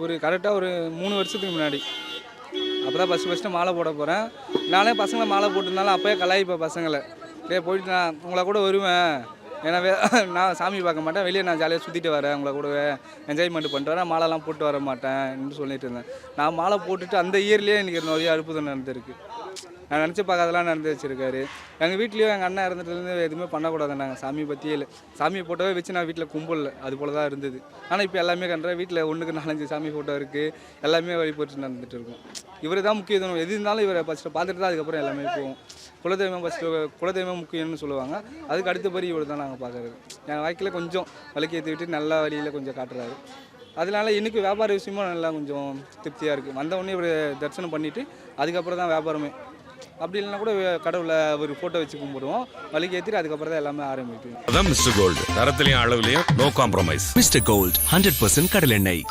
ஒரு கரெக்டாக ஒரு 3 வருஷத்துக்கு முன்னாடி. அப்போ தான் ஃபஸ்ட்டு மாலை போட போகிறேன். நானே பசங்களை மாலை போட்டிருந்தாலும் அப்போயே கலாய்ப்பேன் பசங்களை. போயிட்டு நான் உங்களை கூட வருவேன். ஏன்னா நான் சாமி பார்க்க மாட்டேன், வெளியே நான் ஜாலியாக சுற்றிட்டு வரேன், உங்களை கூடவே என்ஜாய்மெண்ட் பண்ணிட்டு வரேன், மாலைலாம் போட்டு வர மாட்டேன்னு சொல்லிட்டு இருந்தேன். நான் மாலை போட்டுட்டு அந்த இயர்லேயே எனக்கு நிறைய அற்புதம் நடந்திருக்கு. நான் நினச்சி பார்க்காதெல்லாம் நடந்து வச்சுருக்காரு. எங்கள் வீட்லேயும் எங்கள் அண்ணன் இறந்துட்டுலேருந்து எதுவுமே பண்ணக்கூடாதுன்னாங்க. சாமியை பற்றியே இல்லை. சாமியை ஃபோட்டோவே வச்சு நான் வீட்டில் கும்பலில் அது போல் தான் இருந்தது. ஆனால் இப்போ எல்லாமே கண்டுறேன். வீட்டில் 1க்கு 4-5 சாமி ஃபோட்டோ இருக்குது. எல்லாமே வழிபட்டு நடந்துகிட்டு இருக்கும். இவர் தான் முக்கியத்துவம். எது இருந்தாலும் இவரை ஃபஸ்ட்டு பார்த்துட்டு தான் அதுக்கப்புறம் எல்லாமே போவோம். குலதெய்வம் ஃபஸ்ட்டு, குலதெய்வம் முக்கியம்னு சொல்லுவாங்க. அதுக்கு அடுத்தபடி இவர் தான் நாங்கள் பார்க்குறது. என் வாழ்க்கையில் கொஞ்சம் விளக்கேற்றி விட்டு நல்ல வழியில் கொஞ்சம் காட்டுறாரு. அதனால எனக்கு வியாபார விஷயமும் நல்லா கொஞ்சம் திருப்தியாக இருக்குது. வந்தவுடனே இவர் தரிசனம் பண்ணிவிட்டு அதுக்கப்புறம் தான் வியாபாரமே. அப்படி இல்லைன்னா கூட கடவுளை ஒரு ஃபோட்டோ வச்சு கும்பிடுவோம், வலிக்கு ஏற்றிட்டு அதுக்கப்புறம் தான் எல்லாமே ஆரம்பிக்கும். அதான் மிஸ்டர் கோல்டு, தரத்திலையும் அளவுலையும் நோ காம்ப்ரமைஸ். மிஸ்டர் கோல்ட் 100% கடலெண்ணெய்.